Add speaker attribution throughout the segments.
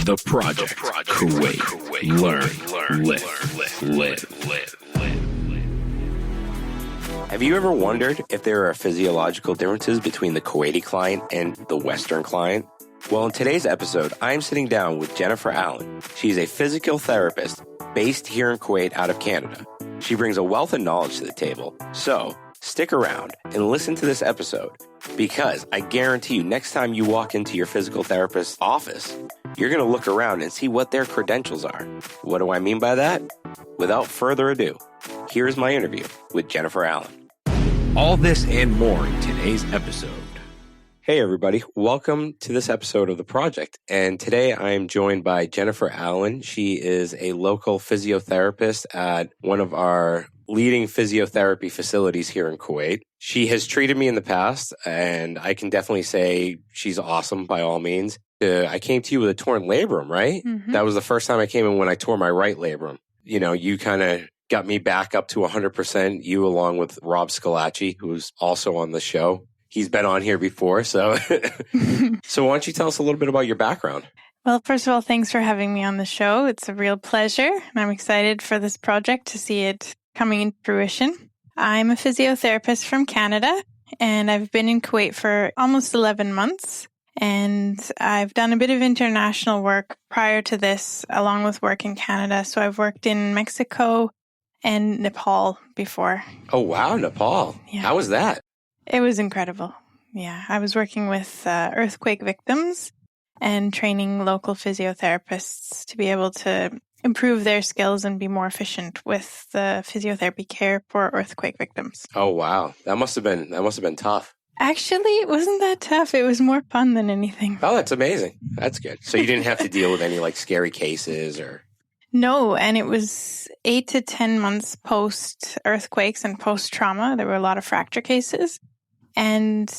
Speaker 1: The Project Kuwait. Learn, live.
Speaker 2: Have you ever wondered if there are physiological differences between the Kuwaiti client and the Western client? Well, in today's episode, I'm sitting down with Jennifer Allen. She's a physical therapist based here in Kuwait out of Canada. She brings a wealth of knowledge to the table. So stick around and listen to this episode because I guarantee you next time you walk into your physical therapist's office, you're going to look around and see what their credentials are. What do I mean by that? Without further ado, here's my interview with Jennifer Allen.
Speaker 1: All this and more in today's episode.
Speaker 2: Hey, everybody. Welcome to this episode of The Project. And today I am joined by Jennifer Allen. She is a local physiotherapist at one of our leading physiotherapy facilities here in Kuwait. She has treated me in the past, and I can definitely say she's awesome by all means. I came to you with a torn labrum, right? Mm-hmm. That was the first time I came in when I tore my right labrum. You know, you kind of got me back up to 100%, you along with Rob Scalacci, who's also on the show. He's been on here before, so so why don't you tell us a little bit about your background?
Speaker 3: Well, first of all, thanks for having me on the show. It's a real pleasure, and I'm excited for this project to see it coming into fruition. I'm a physiotherapist from Canada, and I've been in Kuwait for almost 11 months, and I've done a bit of international work prior to this, along with work in Canada. So I've worked in Mexico and Nepal before.
Speaker 2: Oh, wow, Nepal. Yeah. How was that?
Speaker 3: It was incredible. Yeah, I was working with earthquake victims and training local physiotherapists to be able to improve their skills and be more efficient with the physiotherapy care for earthquake victims.
Speaker 2: Oh, wow. That must have been tough.
Speaker 3: Actually, it wasn't that tough. It was more fun than anything.
Speaker 2: Oh, that's amazing. That's good. So you didn't have to deal with any like scary cases or...
Speaker 3: No, and it was 8 to 10 months post earthquakes and post trauma. There were a lot of fracture cases. And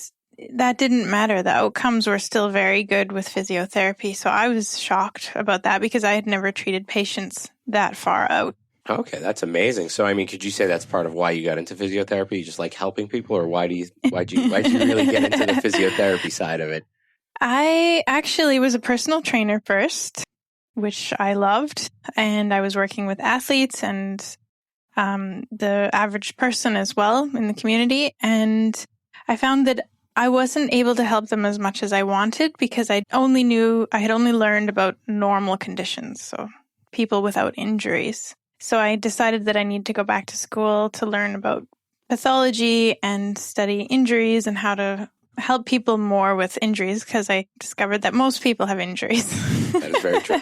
Speaker 3: that didn't matter. The outcomes were still very good with physiotherapy. So I was shocked about that because I had never treated patients that far out.
Speaker 2: Okay, that's amazing. So, I mean, could you say that's part of why you got into physiotherapy? You just like helping people, or why'd you really get into the physiotherapy side of it?
Speaker 3: I actually was a personal trainer first, which I loved. And I was working with athletes and the average person as well in the community. And I found that I wasn't able to help them as much as I wanted because I had only learned about normal conditions, so people without injuries. So I decided that I need to go back to school to learn about pathology and study injuries and how to help people more with injuries because I discovered that most people have injuries.
Speaker 2: That is very true.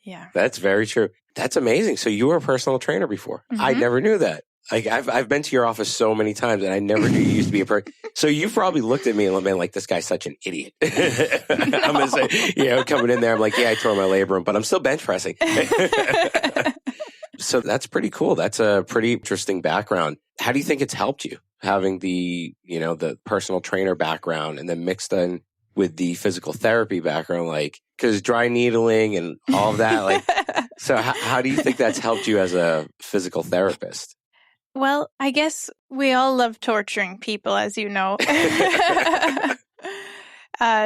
Speaker 3: Yeah.
Speaker 2: That's very true. That's amazing. So you were a personal trainer before. Mm-hmm. I never knew that. Like I've been to your office so many times and I never knew you used to be a person. So you probably looked at me and been like, this guy's such an idiot. I'm going to say, coming in there, I'm like, yeah, I tore my labrum, but I'm still bench pressing. So that's pretty cool. That's a pretty interesting background. How do you think it's helped you having the personal trainer background and then mixed in with the physical therapy background, like, because dry needling and all of that, like, so how do you think that's helped you as a physical therapist?
Speaker 3: Well, I guess we all love torturing people, as you know.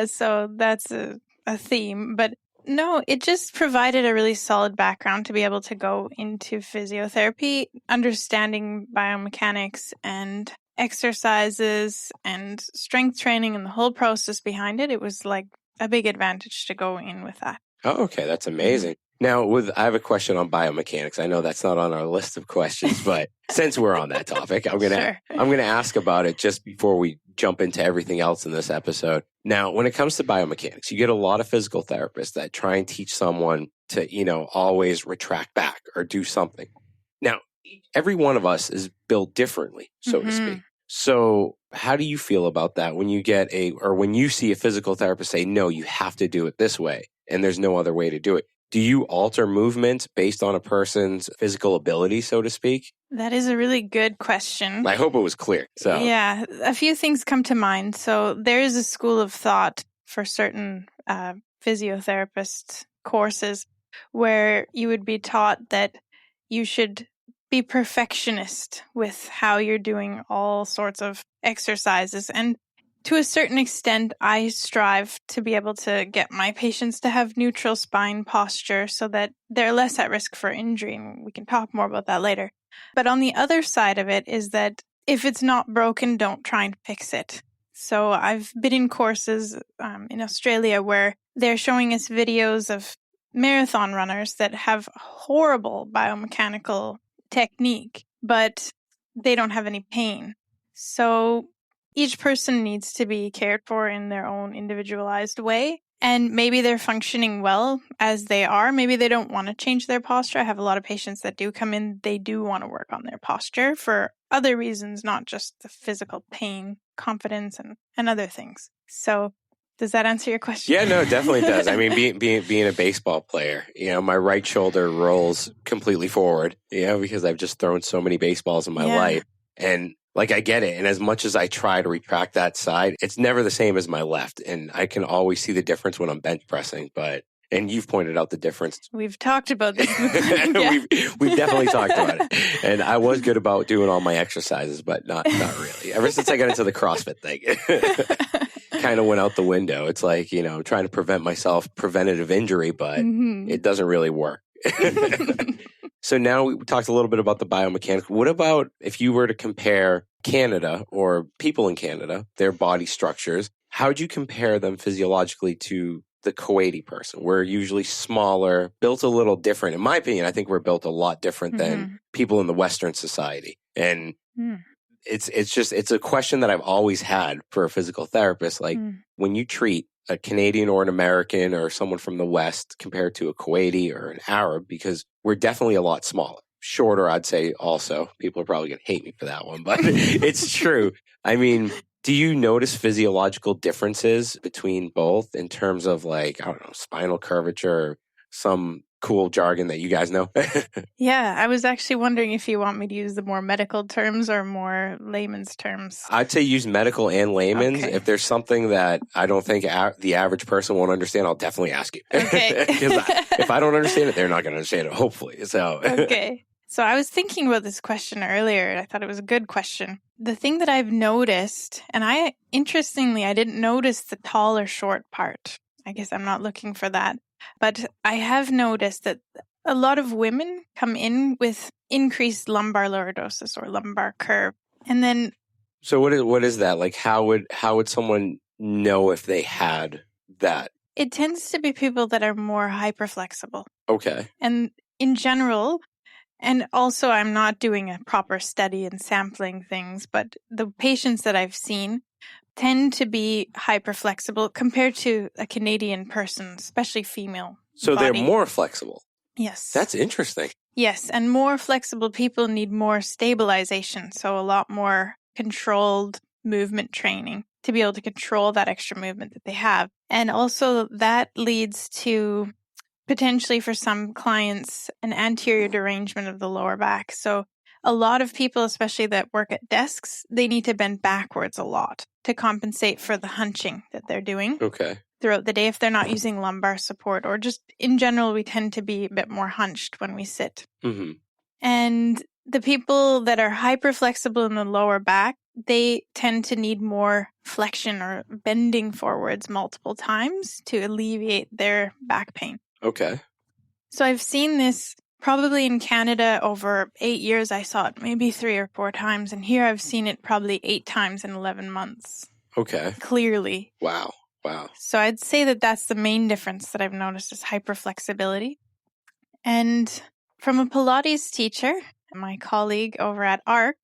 Speaker 3: So that's a theme. But no, it just provided a really solid background to be able to go into physiotherapy, understanding biomechanics and exercises and strength training and the whole process behind it. It was like a big advantage to go in with that.
Speaker 2: Oh, okay. That's amazing. Now, I have a question on biomechanics. I know that's not on our list of questions, but since we're on that topic, I'm gonna ask about it just before we jump into everything else in this episode. Now, when it comes to biomechanics, you get a lot of physical therapists that try and teach someone to, always retract back or do something. Now, every one of us is built differently, so to speak. So how do you feel about that when you when you see a physical therapist say, no, you have to do it this way and there's no other way to do it? Do you alter movements based on a person's physical ability, so to speak?
Speaker 3: That is a really good question.
Speaker 2: I hope it was clear. So
Speaker 3: yeah, a few things come to mind. So there is a school of thought for certain physiotherapist courses where you would be taught that you should be perfectionist with how you're doing all sorts of exercises. And to a certain extent, I strive to be able to get my patients to have neutral spine posture so that they're less at risk for injury. And we can talk more about that later. But on the other side of it is that if it's not broken, don't try and fix it. So I've been in courses in Australia where they're showing us videos of marathon runners that have horrible biomechanical technique, but they don't have any pain. So each person needs to be cared for in their own individualized way. And maybe they're functioning well as they are. Maybe they don't want to change their posture. I have a lot of patients that do come in, they do want to work on their posture for other reasons, not just the physical pain, confidence, and other things. So does that answer your question?
Speaker 2: Yeah, no, it definitely does. I mean, being a baseball player, my right shoulder rolls completely forward, because I've just thrown so many baseballs in my life. And like, I get it. And as much as I try to retract that side, it's never the same as my left. And I can always see the difference when I'm bench pressing. And you've pointed out the difference.
Speaker 3: We've talked about this.
Speaker 2: We've definitely talked about it. And I was good about doing all my exercises, but not really. Ever since I got into the CrossFit thing, kind of went out the window. It's like, trying to prevent myself preventative injury, but it doesn't really work. So now we talked a little bit about the biomechanics. What about if you were to compare Canada or people in Canada, their body structures, how would you compare them physiologically to the Kuwaiti person? We're usually smaller, built a little different. In my opinion, I think we're built a lot different than people in the Western society. And it's a question that I've always had for a physical therapist. Like when you treat a Canadian or an American or someone from the West compared to a Kuwaiti or an Arab, because we're definitely a lot smaller. Shorter, I'd say also. People are probably going to hate me for that one, but it's true. I mean, do you notice physiological differences between both in terms of spinal curvature or some cool jargon that you guys know?
Speaker 3: Yeah, I was actually wondering if you want me to use the more medical terms or more layman's terms.
Speaker 2: I'd say use medical and layman's. Okay. If there's something that I don't think the average person won't understand, I'll definitely ask you.
Speaker 3: Okay.
Speaker 2: Because if I don't understand it, they're not going to understand it, hopefully. So.
Speaker 3: Okay. So I was thinking about this question earlier, and I thought it was a good question. The thing that I've noticed, and interestingly, I didn't notice the tall or short part. I guess I'm not looking for that. But I have noticed that a lot of women come in with increased lumbar lordosis or lumbar curve. And then...
Speaker 2: So what is that? Like, how would someone know if they had that?
Speaker 3: It tends to be people that are more hyperflexible.
Speaker 2: Okay.
Speaker 3: And in general... And also, I'm not doing a proper study and sampling things, but the patients that I've seen tend to be hyperflexible compared to a Canadian person, especially female.
Speaker 2: So
Speaker 3: body.
Speaker 2: They're more flexible.
Speaker 3: Yes.
Speaker 2: That's interesting.
Speaker 3: Yes, and more flexible people need more stabilization, so a lot more controlled movement training to be able to control that extra movement that they have. And also that leads to... potentially for some clients, an anterior derangement of the lower back. So a lot of people, especially that work at desks, they need to bend backwards a lot to compensate for the hunching that they're doing throughout the day if they're not using lumbar support, or just in general, we tend to be a bit more hunched when we sit. Mm-hmm. And the people that are hyperflexible in the lower back, they tend to need more flexion or bending forwards multiple times to alleviate their back pain.
Speaker 2: Okay.
Speaker 3: So I've seen this probably in Canada over 8 years. I saw it maybe 3 or 4 times. And here I've seen it probably 8 times in 11 months.
Speaker 2: Okay.
Speaker 3: Clearly.
Speaker 2: Wow.
Speaker 3: So I'd say that that's the main difference that I've noticed is hyperflexibility. And from a Pilates teacher, my colleague over at ARC,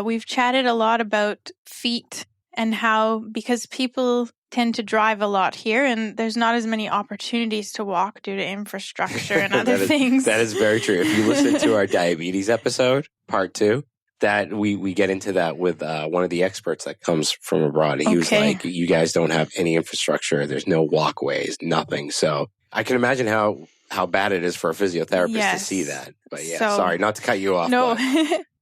Speaker 3: we've chatted a lot about feet and how, because people tend to drive a lot here and there's not as many opportunities to walk due to infrastructure and other things.
Speaker 2: That is very true. If you listen to our diabetes episode, part 2, that we get into that with one of the experts that comes from abroad. He was like, you guys don't have any infrastructure. There's no walkways, nothing. So I can imagine how bad it is for a physiotherapist to see that. But sorry, not to cut you off.
Speaker 3: No,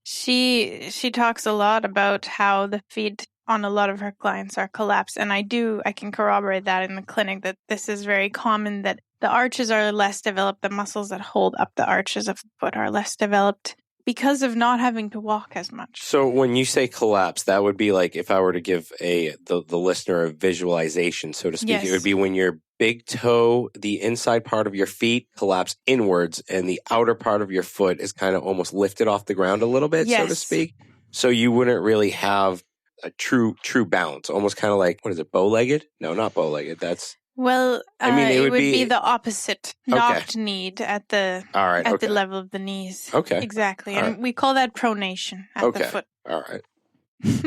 Speaker 3: she talks a lot about how the feet on a lot of her clients are collapsed. And I can corroborate that in the clinic, that this is very common, that the arches are less developed. The muscles that hold up the arches of the foot are less developed because of not having to walk as much.
Speaker 2: So when you say collapse, that would be like if I were to give the listener a visualization, so to speak.
Speaker 3: Yes.
Speaker 2: It would be when your big toe, the inside part of your feet collapse inwards and the outer part of your foot is kind of almost lifted off the ground a little bit, so to speak. So you wouldn't really have a true balance, almost kind of like, what is it, bow-legged? No, not bow-legged. That's...
Speaker 3: Well, I mean, it would be the opposite, knock-kneed at the the level of the knees.
Speaker 2: Okay.
Speaker 3: Exactly. And we call that pronation at the foot.
Speaker 2: All right.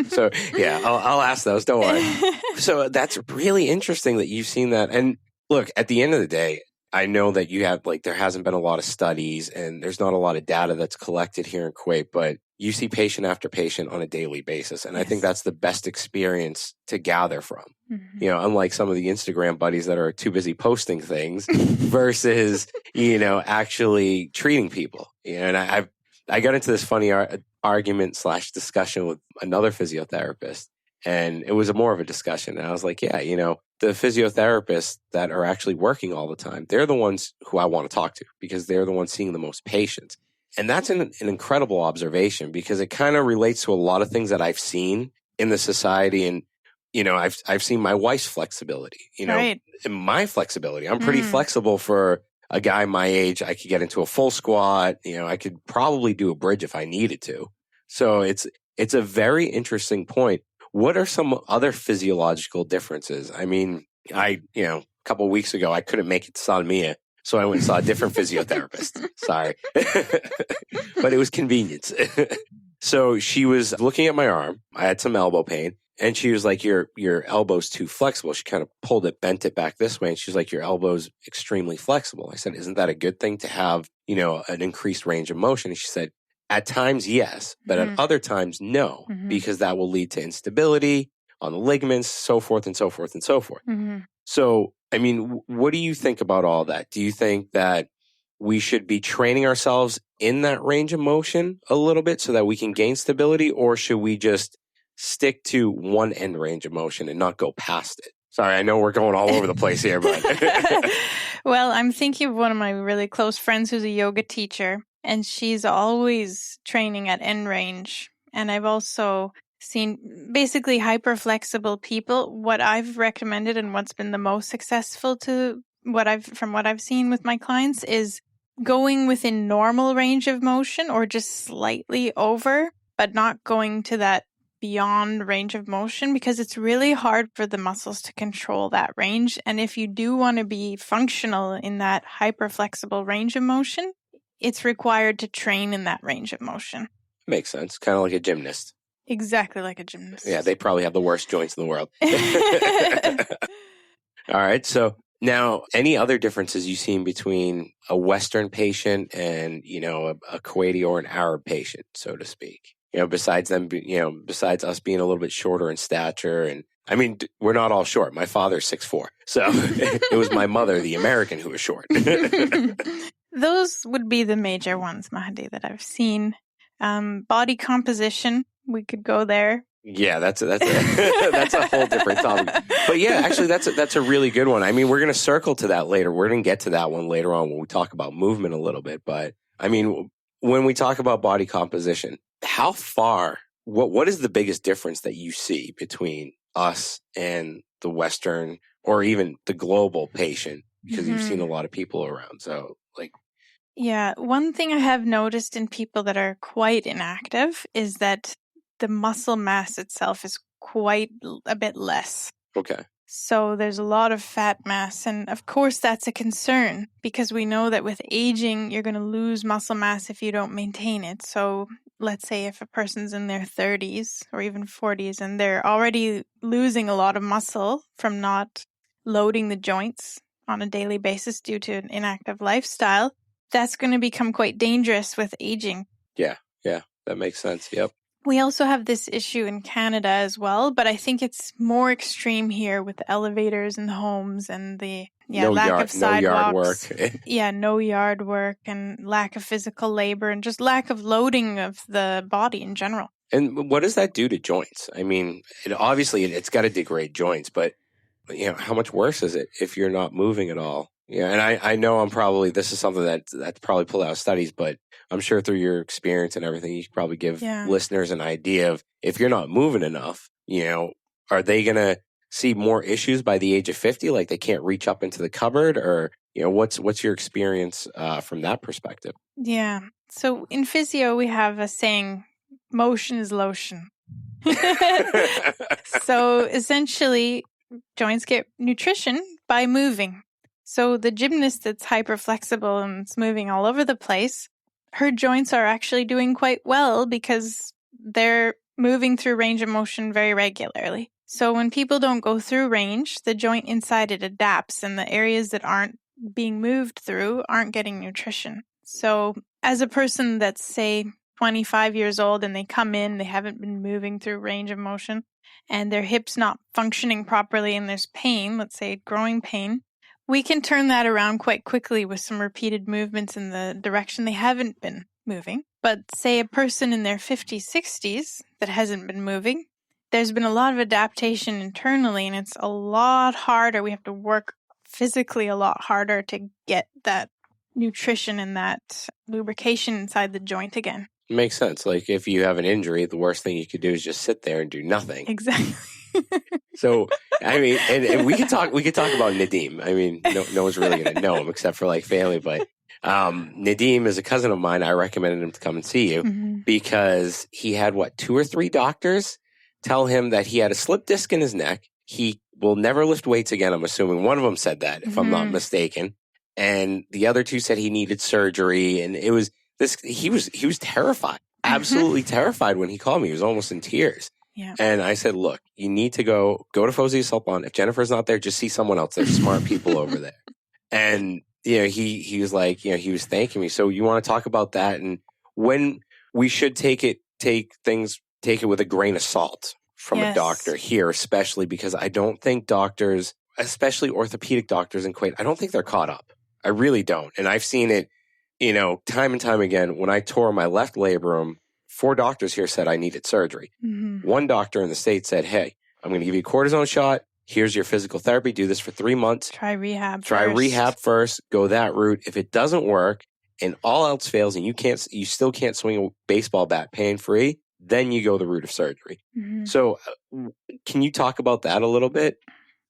Speaker 2: So, yeah, I'll ask those. Don't worry. So that's really interesting that you've seen that. And look, at the end of the day, I know that you have, like, there hasn't been a lot of studies and there's not a lot of data that's collected here in Kuwait, but you see patient after patient on a daily basis. And I think that's the best experience to gather from. Mm-hmm. You know, unlike some of the Instagram buddies that are too busy posting things versus, you know, actually treating people. You know, and I got into this funny argument/discussion with another physiotherapist. And it was more of a discussion. And I was like, yeah, you know, the physiotherapists that are actually working all the time, they're the ones who I want to talk to because they're the ones seeing the most patients. And that's an incredible observation because it kind of relates to a lot of things that I've seen in the society. And, you know, I've seen my wife's flexibility, you know, and my flexibility. I'm pretty flexible for a guy my age. I could get into a full squat. You know, I could probably do a bridge if I needed to. So it's a very interesting point. What are some other physiological differences? I mean, a couple of weeks ago, I couldn't make it to San Mia, so I went and saw a different physiotherapist. Sorry. But it was convenience. So she was looking at my arm. I had some elbow pain. And she was like, your elbow's too flexible. She kind of bent it back this way. And she's like, your elbow's extremely flexible. I said, isn't that a good thing to have, you know, an increased range of motion? And she said, at times, yes, but at other times, no, because that will lead to instability on the ligaments, so forth and so forth and so forth. Mm-hmm. So, I mean, what do you think about all that? Do you think that we should be training ourselves in that range of motion a little bit so that we can gain stability, or should we just stick to one end range of motion and not go past it? Sorry, I know we're going all over the place here, but...
Speaker 3: Well, I'm thinking of one of my really close friends who's a yoga teacher. And she's always training at end range. And I've also seen basically hyper-flexible people. What I've recommended and what's been the most successful from what I've seen with my clients is going within normal range of motion or just slightly over, but not going to that beyond range of motion because it's really hard for the muscles to control that range. And if you do want to be functional in that hyper-flexible range of motion, it's required to train in that range of motion.
Speaker 2: Makes sense. Kind of like a gymnast.
Speaker 3: Exactly like a gymnast.
Speaker 2: Yeah, they probably have the worst joints in the world. All right. So now, any other differences you've seen between a Western patient and, you know, a Kuwaiti or an Arab patient, so to speak? You know, besides us being a little bit shorter in stature. And I mean, we're not all short. My father's 6'4". So it was my mother, the American, who was short.
Speaker 3: Those would be the major ones, Mahdi, that I've seen. Body composition, we could go there.
Speaker 2: Yeah, that's a whole different topic. But yeah, actually, that's a really good one. I mean, we're going to circle to that later. We're going to get to that one later on when we talk about movement a little bit. But I mean, when we talk about body composition, how far? What is the biggest difference that you see between us and the Western or even the global patient? Because you've seen a lot of people around, so like.
Speaker 3: Yeah, one thing I have noticed in people that are quite inactive is that the muscle mass itself is quite a bit less.
Speaker 2: Okay.
Speaker 3: So there's a lot of fat mass. And of course, that's a concern because we know that with aging, you're going to lose muscle mass if you don't maintain it. So let's say if a person's in their 30s or even 40s and they're already losing a lot of muscle from not loading the joints on a daily basis due to an inactive lifestyle, that's going to become quite dangerous with aging.
Speaker 2: Yeah, that makes sense. Yep.
Speaker 3: We also have this issue in Canada as well, but I think it's more extreme here with the elevators and homes and the lack of sidewalks.
Speaker 2: No yard work.
Speaker 3: No yard work and lack of physical labor and just lack of loading of the body in general.
Speaker 2: And what does that do to joints? I mean, it's got to degrade joints, but you know, how much worse is it if you're not moving at all? Yeah, and I know this is something that's probably pulled out of studies, but I'm sure through your experience and everything, you could probably give listeners an idea of if you're not moving enough, are they going to see more issues by the age of 50? Like they can't reach up into the cupboard, or, what's your experience from that perspective?
Speaker 3: Yeah. So in physio, we have a saying, motion is lotion. So essentially, joints get nutrition by moving. So the gymnast that's hyper flexible and it's moving all over the place, her joints are actually doing quite well because they're moving through range of motion very regularly. So when people don't go through range, the joint inside it adapts, and the areas that aren't being moved through aren't getting nutrition. So as a person that's, say, 25 years old and they come in, they haven't been moving through range of motion, and their hip's not functioning properly and there's pain, let's say growing pain, we can turn that around quite quickly with some repeated movements in the direction they haven't been moving. But say a person in their 50s, 60s that hasn't been moving, there's been a lot of adaptation internally, and it's a lot harder. We have to work physically a lot harder to get that nutrition and that lubrication inside the joint again.
Speaker 2: Makes sense. Like if you have an injury, the worst thing you could do is just sit there and do nothing.
Speaker 3: Exactly.
Speaker 2: So, I mean, and we could talk about Nadim. I mean, no one's really going to know him except for like family, but Nadim is a cousin of mine. I recommended him to come and see you because he had 2 or 3 doctors tell him that he had a slip disc in his neck. He will never lift weights again. I'm assuming one of them said that, if I'm not mistaken. And the other 2 said he needed surgery. And it was this, he was terrified, absolutely terrified when he called me. He was almost in tears.
Speaker 3: Yeah.
Speaker 2: And I said, look, you need to go to Physiotherapy. If Jennifer's not there, just see someone else. There's smart people over there. And, he was like, he was thanking me. So you want to talk about that and when we should take it with a grain of salt from a doctor here, especially because I don't think doctors, especially orthopedic doctors in Kuwait, I don't think they're caught up. I really don't. And I've seen it, time and time again. When I tore my left labrum, 4 doctors here said I needed surgery. One doctor in the States said, hey, I'm going to give you a cortisone shot. Here's your physical therapy. Do this for 3 months.
Speaker 3: Try rehab
Speaker 2: first. Go that route. If it doesn't work and all else fails and you still can't swing a baseball bat pain-free, then you go the route of surgery. So can you talk about that a little bit?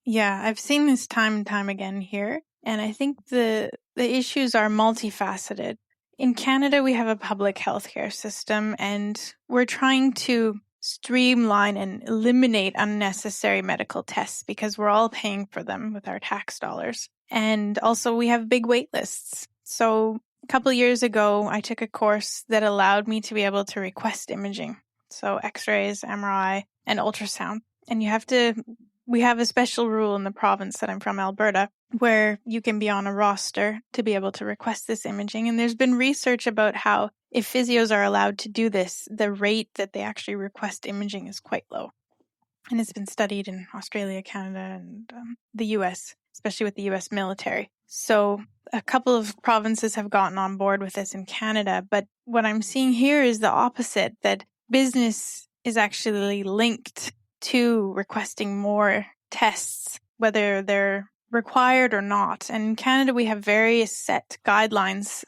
Speaker 3: Yeah, I've seen this time and time again here. And I think the issues are multifaceted. In Canada, we have a public healthcare system, and we're trying to streamline and eliminate unnecessary medical tests because we're all paying for them with our tax dollars. And also we have big wait lists. So a couple of years ago, I took a course that allowed me to be able to request imaging. So x-rays, MRI, and ultrasound. And we have a special rule in the province that I'm from, Alberta, where you can be on a roster to be able to request this imaging. And there's been research about how if physios are allowed to do this, the rate that they actually request imaging is quite low. And it's been studied in Australia, Canada, and the US, especially with the US military. So a couple of provinces have gotten on board with this in Canada. But what I'm seeing here is the opposite, that business is actually linked to requesting more tests, whether they're required or not. And in Canada, we have various set guidelines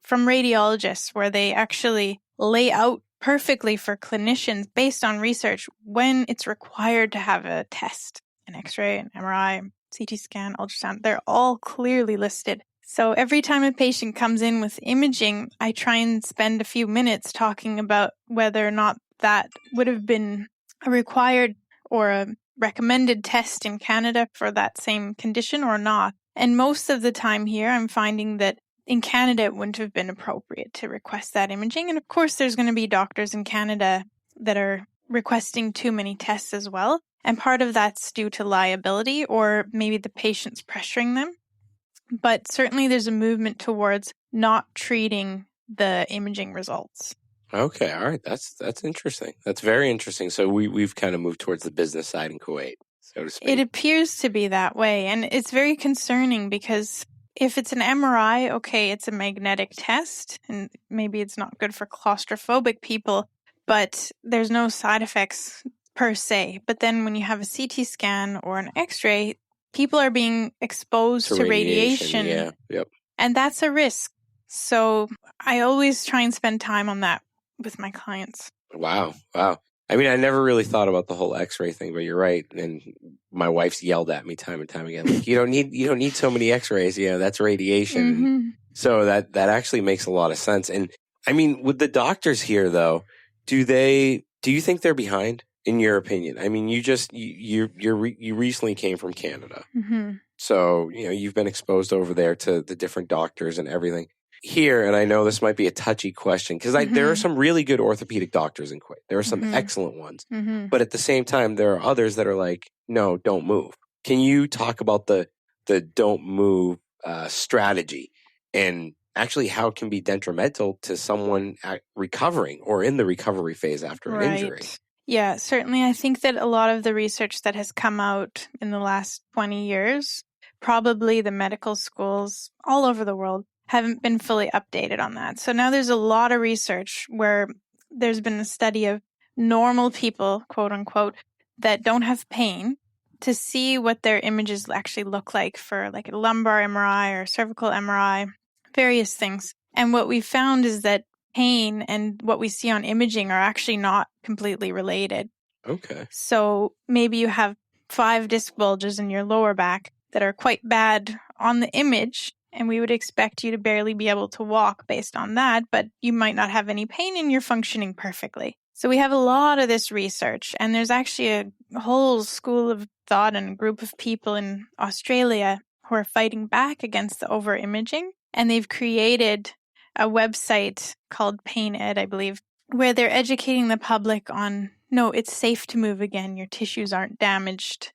Speaker 3: from radiologists where they actually lay out perfectly for clinicians based on research when it's required to have a test, an x-ray, an MRI, CT scan, ultrasound. They're all clearly listed. So every time a patient comes in with imaging, I try and spend a few minutes talking about whether or not that would have been a required or a recommended test in Canada for that same condition or not. And most of the time here, I'm finding that in Canada, it wouldn't have been appropriate to request that imaging. And of course, there's going to be doctors in Canada that are requesting too many tests as well. And part of that's due to liability or maybe the patient's pressuring them. But certainly there's a movement towards not treating the imaging results.
Speaker 2: Okay, all right. That's interesting. That's very interesting. So we've kind of moved towards the business side in Kuwait, so to speak.
Speaker 3: It appears to be that way. And it's very concerning because if it's an MRI, okay, it's a magnetic test, and maybe it's not good for claustrophobic people, but there's no side effects per se. But then when you have a CT scan or an X-ray, people are being exposed to radiation.
Speaker 2: Yeah. Yep.
Speaker 3: And that's a risk. So I always try and spend time on that with my clients.
Speaker 2: Wow. I mean, I never really thought about the whole X-ray thing, but you're right. And my wife's yelled at me time and time again, like, you don't need so many X-rays. That's radiation.
Speaker 3: Mm-hmm.
Speaker 2: So that actually makes a lot of sense. And I mean, with the doctors here, though, do you think they're behind, in your opinion? I mean, you recently came from Canada,
Speaker 3: Mm-hmm.
Speaker 2: so you've been exposed over there to the different doctors and everything. Here, and I know this might be a touchy question, because there are some really good orthopedic doctors in Kuwait. There are some excellent ones.
Speaker 3: Mm-hmm.
Speaker 2: But at the same time, there are others that are like, no, don't move. Can you talk about the don't move strategy, and actually how it can be detrimental to someone recovering or in the recovery phase after an injury?
Speaker 3: Yeah, certainly. I think that a lot of the research that has come out in the last 20 years, probably the medical schools all over the world, haven't been fully updated on that. So now there's a lot of research where there's been a study of normal people, quote unquote, that don't have pain, to see what their images actually look like for like a lumbar MRI or cervical MRI, various things. And what we found is that pain and what we see on imaging are actually not completely related.
Speaker 2: Okay.
Speaker 3: So maybe you have 5 disc bulges in your lower back that are quite bad on the image, and we would expect you to barely be able to walk based on that, but you might not have any pain and you're functioning perfectly. So we have a lot of this research, and there's actually a whole school of thought and a group of people in Australia who are fighting back against the over-imaging, and they've created a website called Pain Ed, I believe, where they're educating the public on, no, it's safe to move again, your tissues aren't damaged.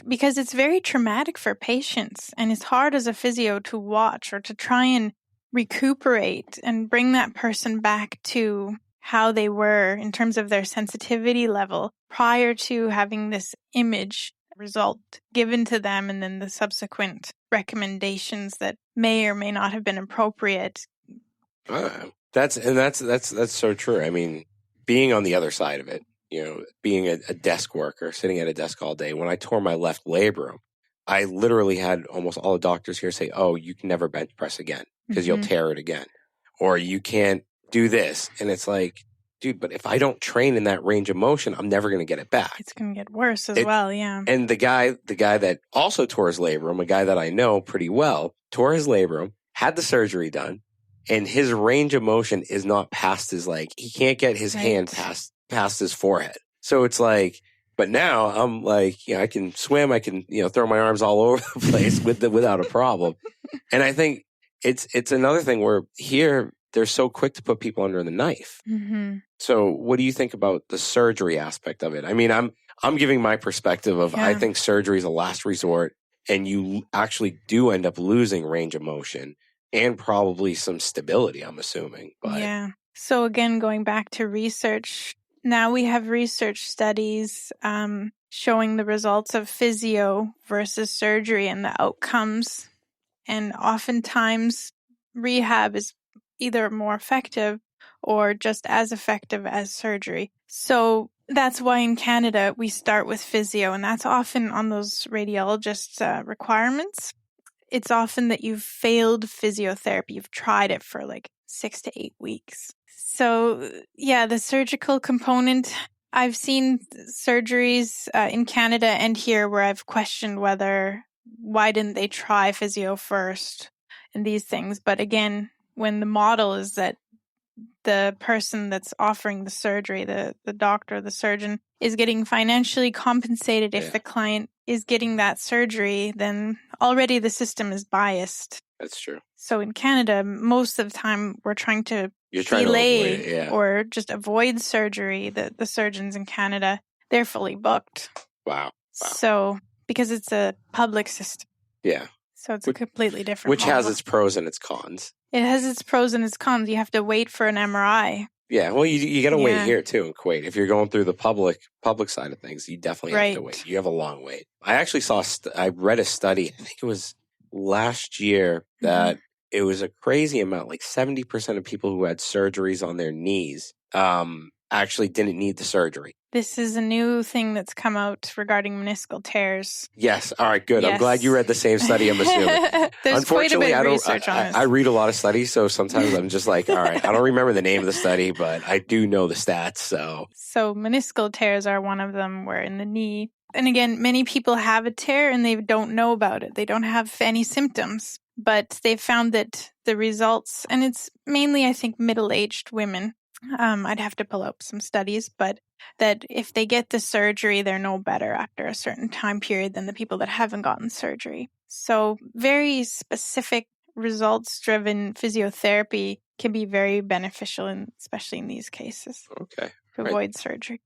Speaker 3: Because it's very traumatic for patients, and it's hard as a physio to watch or to try and recuperate and bring that person back to how they were in terms of their sensitivity level prior to having this image result given to them, and then the subsequent recommendations that may or may not have been appropriate.
Speaker 2: That's so true. I mean, being on the other side of it, being a desk worker, sitting at a desk all day, when I tore my left labrum, I literally had almost all the doctors here say, oh, you can never bench press again because you'll tear it again. Or you can't do this. And it's like, dude, but if I don't train in that range of motion, I'm never going to get it back.
Speaker 3: It's going to get worse as well, yeah.
Speaker 2: And the guy that also tore his labrum, a guy that I know pretty well, tore his labrum, had the surgery done, and his range of motion is not past his, like, he can't get his hand past his forehead. So it's like, but now I'm like, I can swim, I can, throw my arms all over the place without a problem. And I think it's another thing where here they're so quick to put people under the knife.
Speaker 3: Mm-hmm.
Speaker 2: So what do you think about the surgery aspect of it? I mean, I'm giving my perspective of, I think surgery is a last resort, and you actually do end up losing range of motion and probably some stability, I'm assuming. But
Speaker 3: yeah. So again, going back to research, now we have research studies showing the results of physio versus surgery and the outcomes. And oftentimes rehab is either more effective or just as effective as surgery. So that's why in Canada we start with physio, and that's often on those radiologist requirements. It's often that you've failed physiotherapy. You've tried it for like 6 to 8 weeks. So yeah, the surgical component, I've seen surgeries in Canada and here where I've questioned why didn't they try physio first and these things. But again, when the model is that the person that's offering the surgery, the doctor, the surgeon, is getting financially compensated if the client is getting that surgery, then already the system is biased.
Speaker 2: That's true.
Speaker 3: So in Canada, most of the time we're trying to
Speaker 2: delay
Speaker 3: or just avoid surgery. The surgeons in Canada, they're fully booked.
Speaker 2: Wow.
Speaker 3: So because it's a public system.
Speaker 2: Yeah.
Speaker 3: So it's a completely different
Speaker 2: Which
Speaker 3: model.
Speaker 2: has its pros and its cons.
Speaker 3: It has its pros and its cons. You have to wait for an MRI.
Speaker 2: Yeah, well, you got to wait here too in Kuwait. If you're going through the public side of things, you definitely have to wait. You have a long wait. I actually I read a study, I think it was last year, that it was a crazy amount, like 70% of people who had surgeries on their knees actually didn't need the surgery.
Speaker 3: This is a new thing that's come out regarding meniscal tears.
Speaker 2: Yes. All right, good.
Speaker 3: Yes.
Speaker 2: I'm glad you read the same study, I'm assuming.
Speaker 3: There's quite a bit of
Speaker 2: I
Speaker 3: research on this.
Speaker 2: I read a lot of studies, so sometimes I'm just like, all right, I don't remember the name of the study, but I do know the stats.
Speaker 3: So meniscal tears are one of them, where in the knee. And again, many people have a tear and they don't know about it. They don't have any symptoms, but they've found that the results, and it's mainly, I think, middle-aged women. I'd have to pull up some studies, but that if they get the surgery, they're no better after a certain time period than the people that haven't gotten surgery. So very specific results-driven physiotherapy can be very beneficial, especially in these cases.
Speaker 2: Okay.
Speaker 3: To avoid surgery.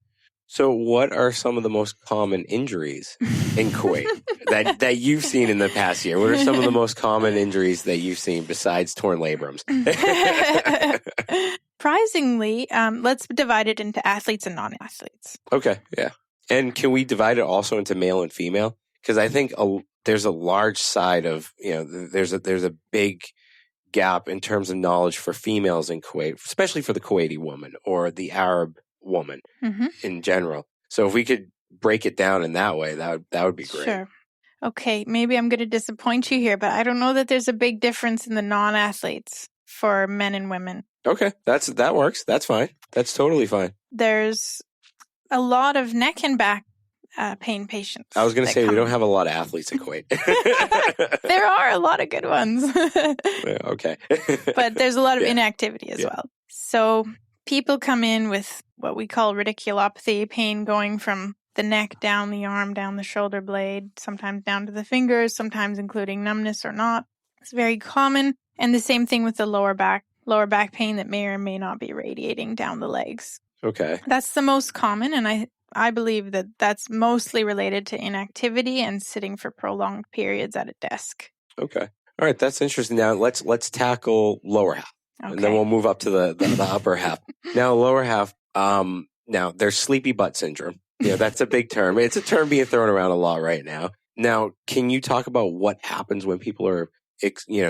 Speaker 2: So what are some of the most common injuries in Kuwait that you've seen in the past year? What are some of the most common injuries that you've seen besides torn labrums?
Speaker 3: Surprisingly, let's divide it into athletes and non-athletes.
Speaker 2: Okay, yeah. And can we divide it also into male and female? Because I think there's a large side of, there's a big gap in terms of knowledge for females in Kuwait, especially for the Kuwaiti woman or the Arab woman in general. So if we could break it down in that way, that would be great.
Speaker 3: Sure. Okay, maybe I'm going to disappoint you here, but I don't know that there's a big difference in the non-athletes for men and women.
Speaker 2: Okay, that works. That's fine. That's totally fine.
Speaker 3: There's a lot of neck and back pain patients.
Speaker 2: I was going to say we don't have a lot of athletes in Kuwait.
Speaker 3: There are a lot of good ones.
Speaker 2: Okay.
Speaker 3: But there's a lot of inactivity as well. So people come in with what we call radiculopathy, pain going from the neck down the arm, down the shoulder blade, sometimes down to the fingers, sometimes including numbness or not. It's very common. And the same thing with the lower back pain that may or may not be radiating down the legs.
Speaker 2: Okay.
Speaker 3: That's the most common, and I believe that that's mostly related to inactivity and sitting for prolonged periods at a desk.
Speaker 2: Okay. All right, that's interesting. Now let's tackle lower half.
Speaker 3: Okay.
Speaker 2: And then we'll move up to the upper half. Now, lower half, now there's sleepy butt syndrome. Yeah, that's a big term. It's a term being thrown around a lot right now. Now, can you talk about what happens when people are,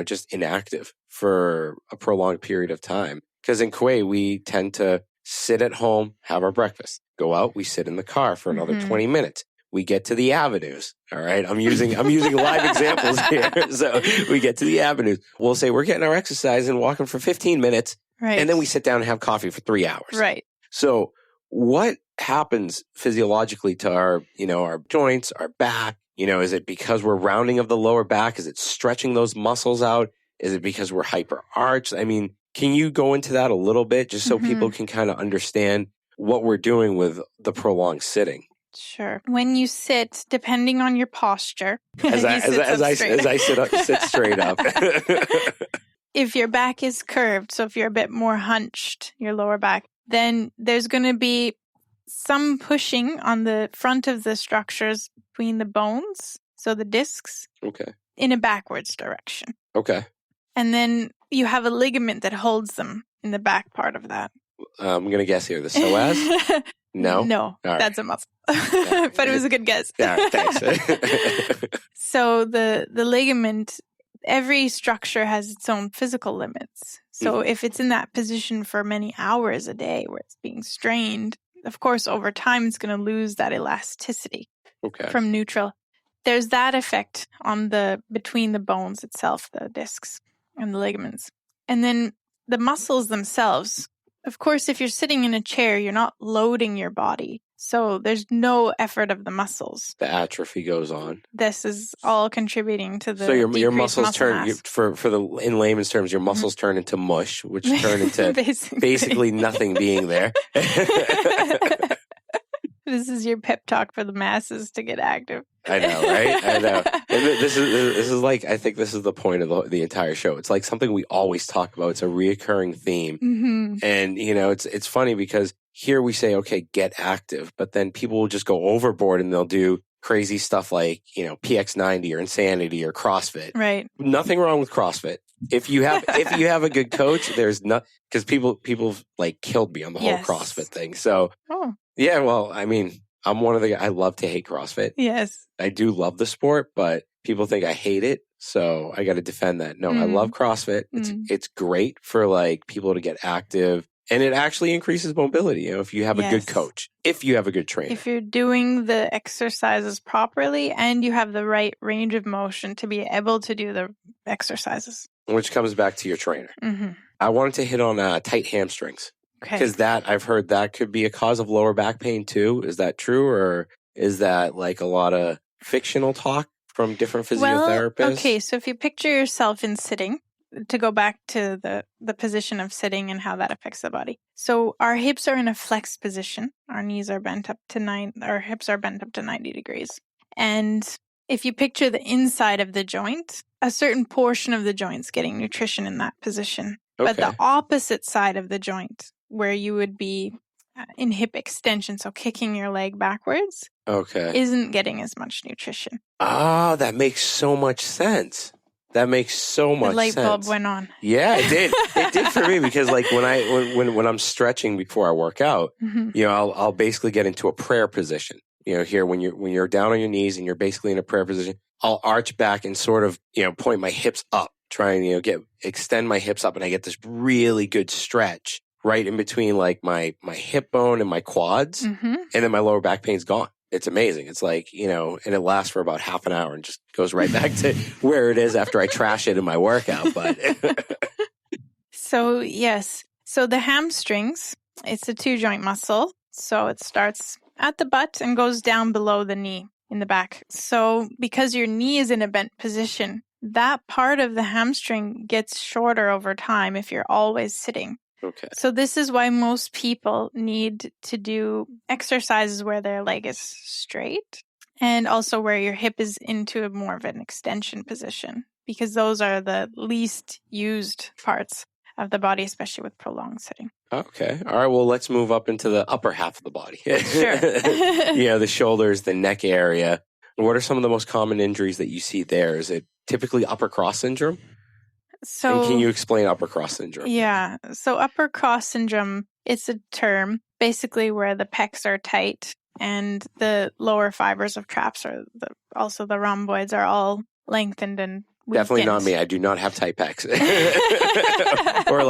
Speaker 2: just inactive for a prolonged period of time? Because in Kuwait, we tend to sit at home, have our breakfast, go out, we sit in the car for another 20 minutes. We get to the avenues. All right. I'm using live examples here. So we get to the avenues. We'll say we're getting our exercise and walking for 15 minutes.
Speaker 3: Right.
Speaker 2: And then we sit down and have coffee for 3 hours.
Speaker 3: Right.
Speaker 2: So what happens physiologically to our joints, our back? Is it because we're rounding of the lower back? Is it stretching those muscles out? Is it because we're hyper arched? I mean, can you go into that a little bit just so people can kind of understand what we're doing with the prolonged sitting?
Speaker 3: Sure. When you sit, depending on your posture,
Speaker 2: as I sit straight up.
Speaker 3: If your back is curved, so if you're a bit more hunched, your lower back, then there's going to be some pushing on the front of the structures between the bones, so the discs, in a backwards direction.
Speaker 2: Okay.
Speaker 3: And then you have a ligament that holds them in the back part of that.
Speaker 2: I'm going to guess here, the psoas? No?
Speaker 3: No, that's a muscle.
Speaker 2: Yeah.
Speaker 3: But it was a good guess.
Speaker 2: Yeah, thanks.
Speaker 3: So the ligament, every structure has its own physical limits. So if it's in that position for many hours a day where it's being strained, of course, over time, it's going to lose that elasticity from neutral. There's that effect on between the bones itself, the discs and the ligaments. And then the muscles themselves. Of course, if you're sitting in a chair, you're not loading your body. So there's no effort of the muscles.
Speaker 2: The atrophy goes on.
Speaker 3: This is all contributing to the
Speaker 2: So your muscles
Speaker 3: muscle
Speaker 2: turn, in layman's terms, your muscles turn into mush, which turn into basically nothing being there.
Speaker 3: This is your pep talk for the masses to get active.
Speaker 2: I know, right? I know. And this is like, I think this is the point of the entire show. It's like something we always talk about. It's a reoccurring theme. And, it's funny because here we say, okay, get active, but then people will just go overboard and they'll do crazy stuff like, PX90 or Insanity or CrossFit.
Speaker 3: Right.
Speaker 2: Nothing wrong with CrossFit. If you have a good coach, there's not, because people like killed me on the whole CrossFit thing. So, yeah, well, I mean, I'm one of the guys, I love to hate CrossFit.
Speaker 3: Yes.
Speaker 2: I do love the sport, but people think I hate it. So I got to defend that. No, I love CrossFit. It's great for like people to get active And it actually increases mobility, if you have a good coach, if you have a good trainer.
Speaker 3: If you're doing the exercises properly and you have the right range of motion to be able to do the exercises.
Speaker 2: Which comes back to your trainer.
Speaker 3: Mm-hmm.
Speaker 2: I wanted to hit on tight hamstrings.
Speaker 3: Okay.
Speaker 2: Because I've heard that could be a cause of lower back pain too. Is that true? Or is that like a lot of fictional talk from different physiotherapists?
Speaker 3: Well, okay, so if you picture yourself in sitting, to go back to the position of sitting and how that affects the body. So our hips are in a flexed position. Our knees are bent up to our hips are bent up to 90 degrees. And if you picture the inside of the joint, a certain portion of the joint's getting nutrition in that position.
Speaker 2: Okay.
Speaker 3: But the opposite side of the joint, where you would be in hip extension, so kicking your leg backwards, isn't getting as much nutrition.
Speaker 2: Ah, that makes so much sense. That makes so much sense.
Speaker 3: The light bulb went on.
Speaker 2: Yeah, it did. It did for me because like when I'm stretching before I work out, I'll basically get into a prayer position. Here when you're down on your knees and you're basically in a prayer position, I'll arch back and sort of, point my hips up, try and extend my hips up, and I get this really good stretch right in between like my hip bone and my quads, and then my lower back pain's gone. It's amazing. It's like, and it lasts for about half an hour and just goes right back to where it is after I trash it in my workout. But
Speaker 3: So, yes. So the hamstrings, it's a 2-joint muscle. So it starts at the butt and goes down below the knee in the back. So because your knee is in a bent position, that part of the hamstring gets shorter over time if you're always sitting.
Speaker 2: Okay.
Speaker 3: So this is why most people need to do exercises where their leg is straight and also where your hip is into more of an extension position, because those are the least used parts of the body, especially with prolonged sitting.
Speaker 2: Okay. All right. Well, let's move up into the upper half of the body.
Speaker 3: Sure.
Speaker 2: The shoulders, the neck area. What are some of the most common injuries that you see there? Is it typically upper cross syndrome?
Speaker 3: So,
Speaker 2: and can you explain upper cross syndrome?
Speaker 3: Yeah. So upper cross syndrome, it's a term basically where the pecs are tight and the lower fibers of traps also the rhomboids are all lengthened and weakened.
Speaker 2: Definitely not me. I do not have tight pecs. Or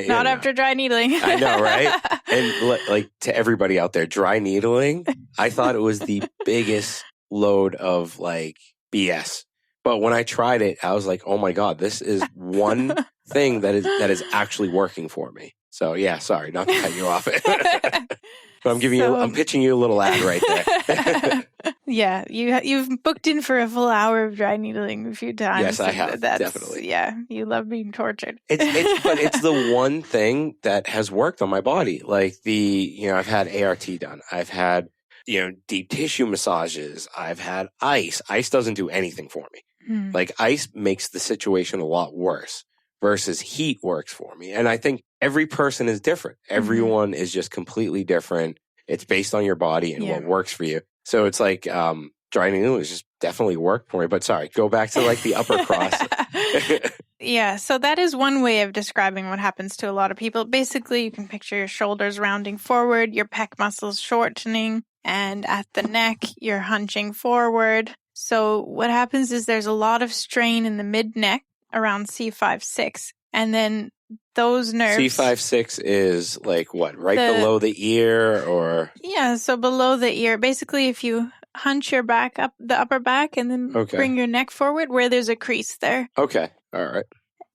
Speaker 2: not
Speaker 3: after dry needling.
Speaker 2: I know, right? And like to everybody out there, dry needling, I thought it was the biggest load of like BS. But when I tried it, I was like, oh my God, this is one thing that is actually working for me. So yeah, sorry, not to cut you off. But I'm pitching you a little ad right there.
Speaker 3: Yeah, you've booked in for a full hour of dry needling a few times.
Speaker 2: Yes, I have, definitely.
Speaker 3: Yeah, you love being tortured.
Speaker 2: But it's the one thing that has worked on my body. Like I've had ART done. I've had, deep tissue massages. I've had ice. Ice doesn't do anything for me. Like ice makes the situation a lot worse versus heat works for me. And I think every person is different. Everyone is just completely different. It's based on your body and what works for you. So it's like dry needling has just definitely worked for me. But sorry, go back to like the upper cross.
Speaker 3: Yeah, so that is one way of describing what happens to a lot of people. Basically, you can picture your shoulders rounding forward, your pec muscles shortening, and at the neck, you're hunching forward. So what happens is there's a lot of strain in the mid-neck around C5-6, and then those nerves...
Speaker 2: C5-6 is like what, below the ear or... Yeah,
Speaker 3: so below the ear. Basically, if you hunch your back up, the upper back, and then bring your neck forward where there's a crease there.
Speaker 2: Okay, all right.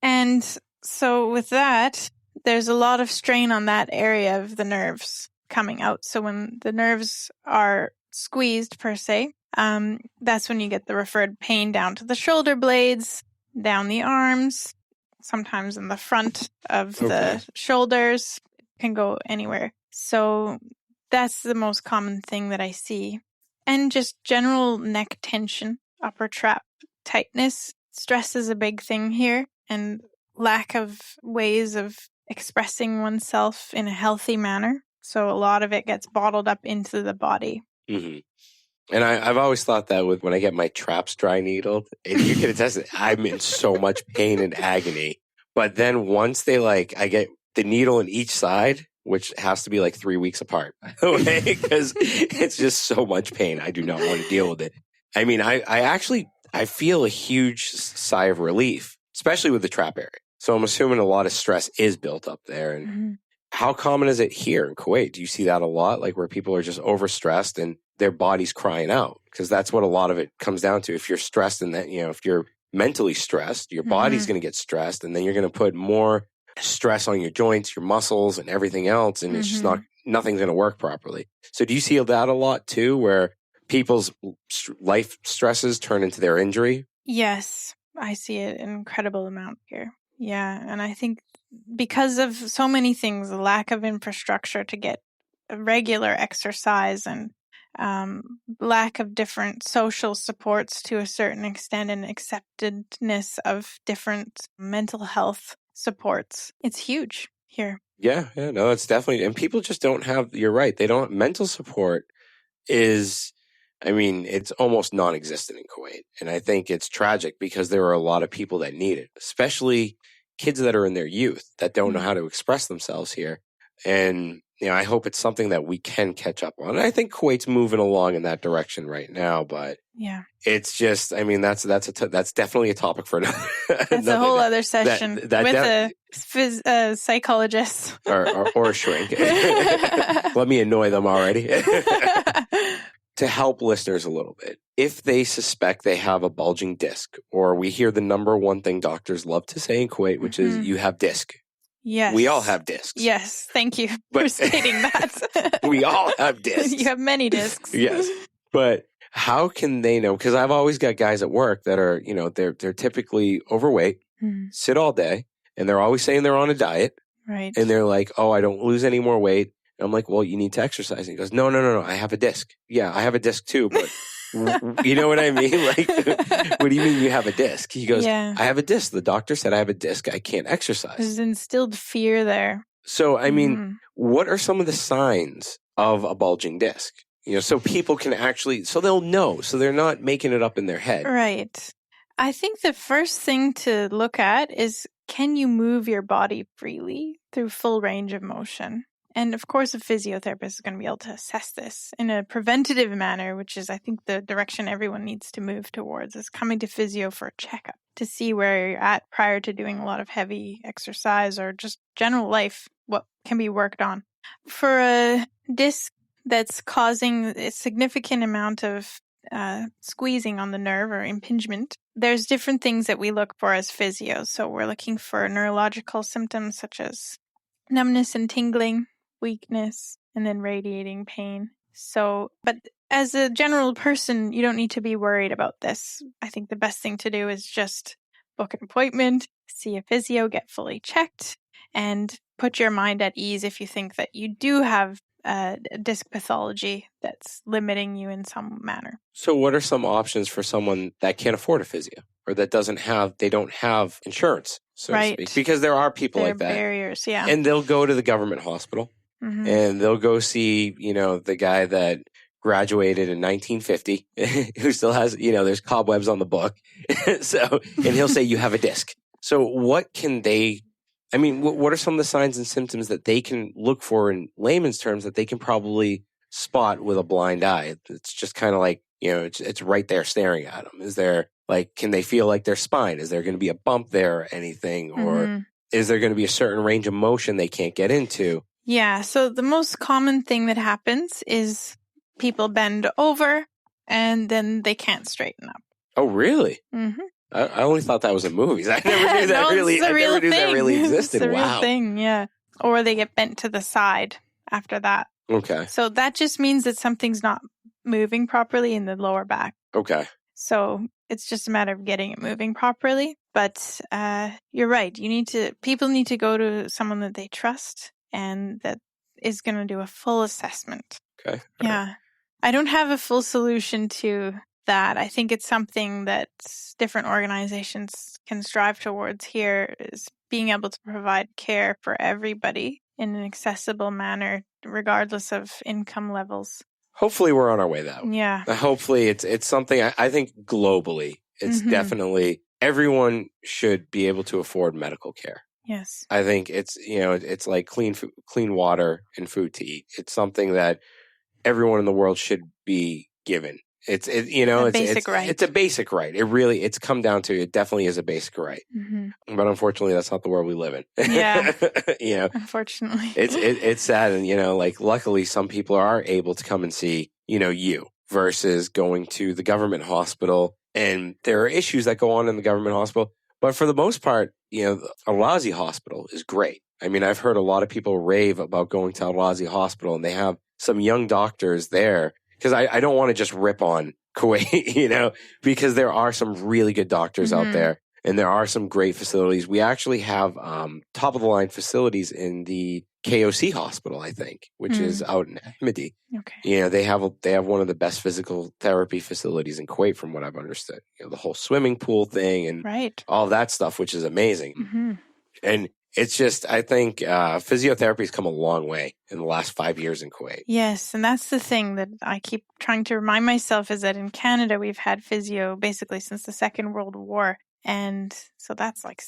Speaker 3: And so with that, there's a lot of strain on that area of the nerves coming out. So when the nerves are squeezed, per se, that's when you get the referred pain down to the shoulder blades, down the arms, sometimes in the front of the shoulders. It can go anywhere. So that's the most common thing that I see. And just general neck tension, upper trap tightness. Stress is a big thing here, and lack of ways of expressing oneself in a healthy manner. So a lot of it gets bottled up into the body.
Speaker 2: Mm-hmm. And I've always thought that when I get my traps dry needled, and you can attest it, I'm in so much pain and agony. But then once I get the needle in each side, which has to be like 3 weeks apart, because it's just so much pain. I do not want to deal with it. I mean, I feel a huge sigh of relief, especially with the trap area. So I'm assuming a lot of stress is built up there. And how common is it here in Kuwait? Do you see that a lot? Like where people are just overstressed and their body's crying out? Because that's what a lot of it comes down to. If you're stressed and that, if you're mentally stressed, your body's going to get stressed, and then you're going to put more stress on your joints, your muscles, and everything else. And it's just nothing's going to work properly. So do you see that a lot too, where people's life stresses turn into their injury?
Speaker 3: Yes, I see it an incredible amount here. Yeah. And I think because of so many things, the lack of infrastructure to get regular exercise and lack of different social supports to a certain extent and acceptedness of different mental health supports. It's huge here.
Speaker 2: Yeah, no, it's definitely, and people just don't have, you're right, mental support is, it's almost non-existent in Kuwait. And I think it's tragic because there are a lot of people that need it, especially kids that are in their youth that don't know how to express themselves here. And, I hope it's something that we can catch up on. And I think Kuwait's moving along in that direction right now, but
Speaker 3: yeah,
Speaker 2: it's just, that's definitely a topic for another.
Speaker 3: That's a whole other session with a psychologist
Speaker 2: or a shrink. Let me annoy them already. To help listeners a little bit, if they suspect they have a bulging disc, or we hear the number one thing doctors love to say in Kuwait, which is you have disc.
Speaker 3: Yes.
Speaker 2: We all have discs.
Speaker 3: Yes. Thank you for stating that.
Speaker 2: We all have discs.
Speaker 3: You have many discs.
Speaker 2: Yes. But how can they know? Because I've always got guys at work that are, they're typically overweight, sit all day, and they're always saying they're on a diet.
Speaker 3: Right.
Speaker 2: And they're like, oh, I don't lose any more weight. And I'm like, well, you need to exercise. And he goes, no, I have a disc. Yeah, I have a disc too, but you know what I mean? Like, what do you mean you have a disc? He goes, I have a disc. The doctor said I have a disc. I can't exercise.
Speaker 3: There's instilled fear there.
Speaker 2: So, what are some of the signs of a bulging disc? So people can actually, so they'll know, so they're not making it up in their head.
Speaker 3: Right. I think the first thing to look at is, can you move your body freely through full range of motion? And of course, a physiotherapist is going to be able to assess this in a preventative manner, which is, I think, the direction everyone needs to move towards, is coming to physio for a checkup to see where you're at prior to doing a lot of heavy exercise or just general life, what can be worked on. For a disc that's causing a significant amount of squeezing on the nerve or impingement, there's different things that we look for as physios. So we're looking for neurological symptoms such as numbness and tingling, weakness, and then radiating pain. So, but as a general person, you don't need to be worried about this. I think the best thing to do is just book an appointment, see a physio, get fully checked, and put your mind at ease if you think that you do have disc pathology that's limiting you in some manner.
Speaker 2: So what are some options for someone that can't afford a physio or that they don't have insurance, so to speak? Because there are people like that.
Speaker 3: Barriers, yeah.
Speaker 2: And they'll go to the government hospital and they'll go see, the guy that graduated in 1950 who still has, there's cobwebs on the book. So, and he'll say, you have a disc. So what can they, what are some of the signs and symptoms that they can look for in layman's terms that they can probably spot with a blind eye? It's just kind of like, it's right there staring at them. Is there, can they feel like their spine? Is there going to be a bump there or anything? Or is there going to be a certain range of motion they can't get into?
Speaker 3: Yeah. So the most common thing that happens is people bend over and then they can't straighten up.
Speaker 2: Oh, really?
Speaker 3: Mm-hmm.
Speaker 2: I only thought that was in movies. I never knew that really existed.
Speaker 3: It's a real thing, yeah. Or they get bent to the side after that.
Speaker 2: Okay.
Speaker 3: So that just means that something's not moving properly in the lower back.
Speaker 2: Okay.
Speaker 3: So it's just a matter of getting it moving properly. But you're right. People need to go to someone that they trust and that is going to do a full assessment.
Speaker 2: Okay.
Speaker 3: Yeah. I don't have a full solution to that. I think it's something that different organizations can strive towards here, is being able to provide care for everybody in an accessible manner, regardless of income levels.
Speaker 2: Hopefully we're on our way that way.
Speaker 3: Yeah.
Speaker 2: Hopefully it's something I think globally, it's definitely everyone should be able to afford medical care.
Speaker 3: Yes.
Speaker 2: I think it's like clean water and food to eat. It's something that everyone in the world should be given.
Speaker 3: It's
Speaker 2: a basic right. It's come down to, it definitely is a basic right.
Speaker 3: Mm-hmm.
Speaker 2: But unfortunately, that's not the world we live in.
Speaker 3: Yeah.
Speaker 2: Unfortunately.
Speaker 3: It's
Speaker 2: sad. And, luckily some people are able to come and see, you versus going to the government hospital. And there are issues that go on in the government hospital. But for the most part, Al-Razi Hospital is great. I mean, I've heard a lot of people rave about going to Al-Razi Hospital, and they have some young doctors there. Because I don't want to just rip on Kuwait, because there are some really good doctors out there, and there are some great facilities. We actually have top of the line facilities in the KOC hospital, I think, which is out in Mahdi.
Speaker 3: Okay.
Speaker 2: They have one of the best physical therapy facilities in Kuwait, from what I've understood. The whole swimming pool thing and all that stuff, which is amazing.
Speaker 3: Mm-hmm.
Speaker 2: And it's just, I think physiotherapy has come a long way in the last 5 years in Kuwait.
Speaker 3: Yes, and that's the thing that I keep trying to remind myself, is that in Canada, we've had physio basically since the Second World War. And so that's like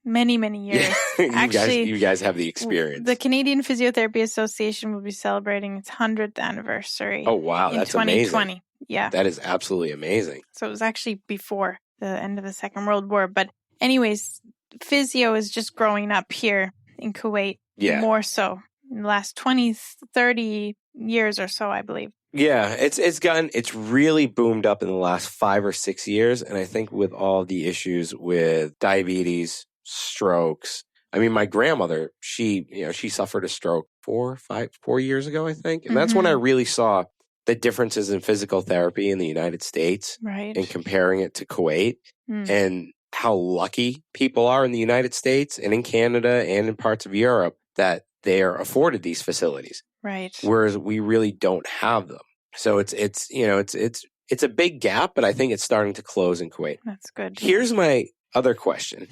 Speaker 3: many, many years.
Speaker 2: Yeah. you guys have the experience.
Speaker 3: The Canadian Physiotherapy Association will be celebrating its 100th anniversary.
Speaker 2: Oh, wow. That's
Speaker 3: 2020.
Speaker 2: Amazing.
Speaker 3: Yeah.
Speaker 2: That is absolutely amazing.
Speaker 3: So it was actually before the end of the Second World War. But anyways, physio is just growing up here in Kuwait.
Speaker 2: Yeah.
Speaker 3: More so in the last 20, 30 years or so, I believe.
Speaker 2: Yeah, it's really boomed up in the last 5 or 6 years. And I think with all the issues with diabetes, strokes. I mean, my grandmother, she suffered a stroke 4 years ago, I think. And that's when I really saw the differences in physical therapy in the United States, and comparing it to Kuwait, and how lucky people are in the United States and in Canada and in parts of Europe that they are afforded these facilities.
Speaker 3: Right.
Speaker 2: Whereas we really don't have them. So it's a big gap, but I think it's starting to close in Kuwait.
Speaker 3: That's good.
Speaker 2: Here's my other question.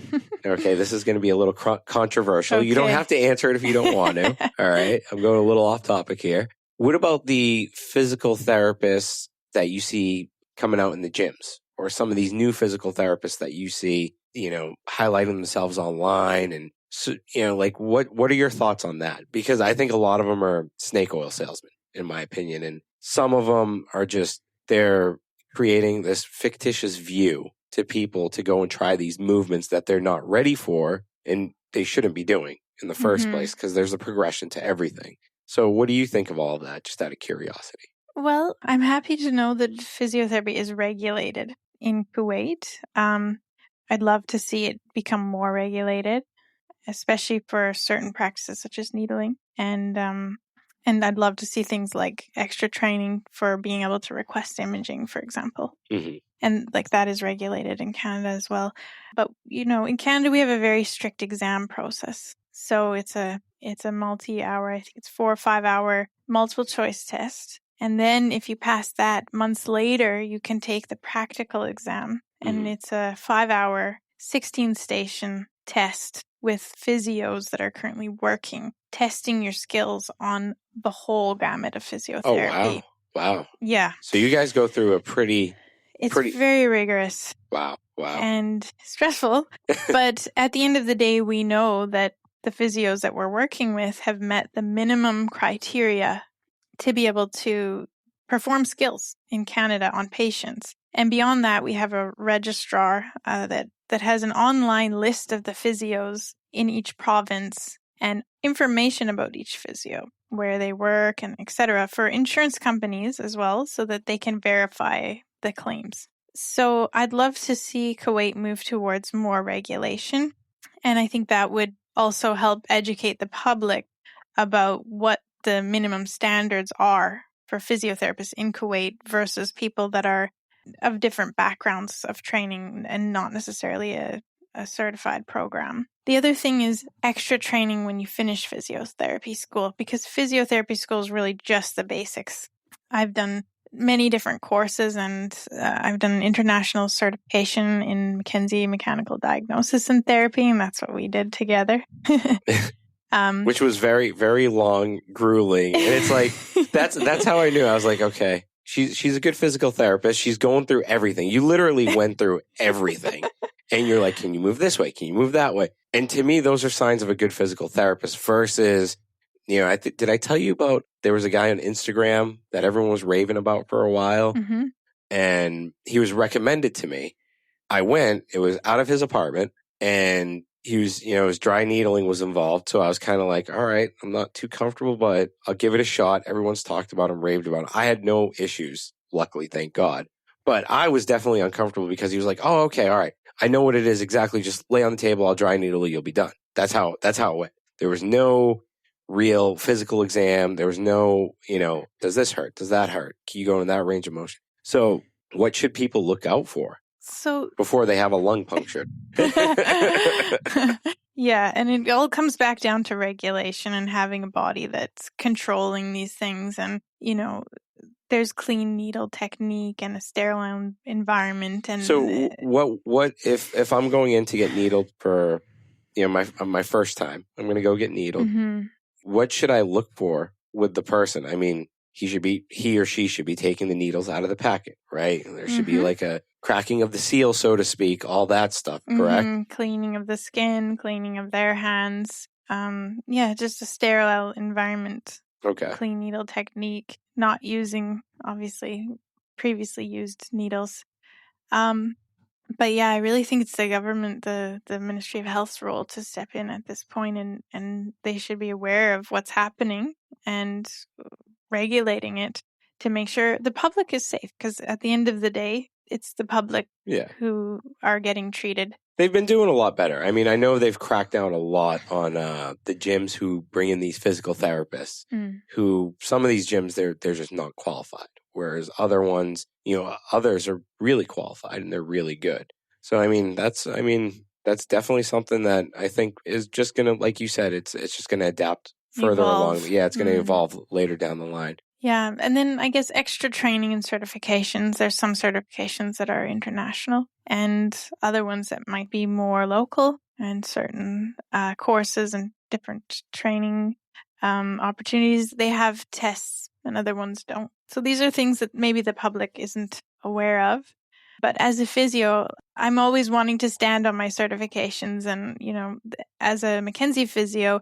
Speaker 2: Okay, this is going to be a little controversial. Okay. You don't have to answer it if you don't want to. All right, I'm going a little off topic here. What about the physical therapists that you see coming out in the gyms, or some of these new physical therapists that you see, highlighting themselves online? And so, what are your thoughts on that? Because I think a lot of them are snake oil salesmen, in my opinion. And some of them are they're creating this fictitious view to people to go and try these movements that they're not ready for, and they shouldn't be doing in the first place, because there's a progression to everything. So what do you think of all of that, just out of curiosity?
Speaker 3: Well, I'm happy to know that physiotherapy is regulated in Kuwait. I'd love to see it become more regulated, especially for certain practices such as needling. And I'd love to see things like extra training for being able to request imaging, for example.
Speaker 2: Mm-hmm.
Speaker 3: And that is regulated in Canada as well. But, in Canada, we have a very strict exam process. So it's a multi-hour, I think it's 4 or 5 hour multiple choice test. And then if you pass that, months later, you can take the practical exam. And it's a 5 hour, 16 station test with physios that are currently working, testing your skills on the whole gamut of physiotherapy.
Speaker 2: Oh, wow.
Speaker 3: Yeah.
Speaker 2: So you guys go through
Speaker 3: It's very rigorous.
Speaker 2: Wow.
Speaker 3: And stressful. But at the end of the day, we know that the physios that we're working with have met the minimum criteria to be able to perform skills in Canada on patients. And beyond that, we have a registrar that has an online list of the physios in each province and information about each physio, where they work and etc., for insurance companies as well, so that they can verify the claims. So I'd love to see Kuwait move towards more regulation. And I think that would also help educate the public about what the minimum standards are for physiotherapists in Kuwait versus people that are of different backgrounds of training and not necessarily a certified program. The other thing is extra training when you finish physiotherapy school, because physiotherapy school is really just the basics. I've done many different courses, and I've done international certification in McKenzie Mechanical Diagnosis and Therapy, and that's what we did together.
Speaker 2: Which was very, very long, grueling. And it's like, that's how I knew. I was like, okay, she's a good physical therapist. She's going through everything. You literally went through everything. And you're like, can you move this way? Can you move that way? And to me, those are signs of a good physical therapist versus, did I tell you about, there was a guy on Instagram that everyone was raving about for a while?
Speaker 3: Mm-hmm.
Speaker 2: and he was recommended to me. I went, it was out of his apartment, and he was, his dry needling was involved. So I was kind of like, all right, I'm not too comfortable, but I'll give it a shot. Everyone's talked about him, raved about him. I had no issues, luckily, thank God. But I was definitely uncomfortable because he was like, oh, okay, all right. I know what it is exactly. Just lay on the table. I'll dry needle you. You'll be done. That's how it went. There was no real physical exam. There was no, does this hurt? Does that hurt? Can you go in that range of motion? So what should people look out for before they have a lung punctured?
Speaker 3: Yeah, and it all comes back down to regulation and having a body that's controlling these things. And, there's clean needle technique and a sterile environment. And
Speaker 2: so what if I'm going in to get needled for, my first time, I'm going to go get needled. Mm-hmm. What should I look for with the person? I mean, he or she should be taking the needles out of the packet, right? There should be like a cracking of the seal, so to speak, all that stuff, correct?
Speaker 3: Mm-hmm. Cleaning of the skin, cleaning of their hands. Just a sterile environment.
Speaker 2: Okay.
Speaker 3: Clean needle technique, not using, obviously, previously used needles. But yeah, I really think it's the government, the Ministry of Health's role to step in at this point, and they should be aware of what's happening and regulating it to make sure the public is safe. Because at the end of the day, it's the public who are getting treated.
Speaker 2: They've been doing a lot better. I mean, I know they've cracked down a lot on the gyms who bring in these physical therapists, who some of these gyms, they're just not qualified. Whereas other ones, others are really qualified and they're really good. So, that's definitely something that I think is just going to, like you said, it's just going to adapt further along. Yeah, it's going to evolve later down the line.
Speaker 3: Yeah. And then I guess extra training and certifications. There's some certifications that are international and other ones that might be more local, and certain courses and different training opportunities. They have tests and other ones don't. So these are things that maybe the public isn't aware of. But as a physio, I'm always wanting to stand on my certifications. And, as a McKenzie physio,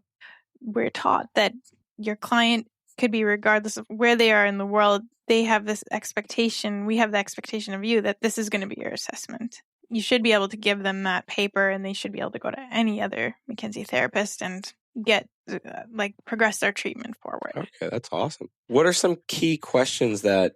Speaker 3: we're taught that your client could be, regardless of where they are in the world, they have this expectation. We have the expectation of you that this is going to be your assessment. You should be able to give them that paper, and they should be able to go to any other McKenzie therapist and get progress their treatment forward.
Speaker 2: Okay, that's awesome. What are some key questions that,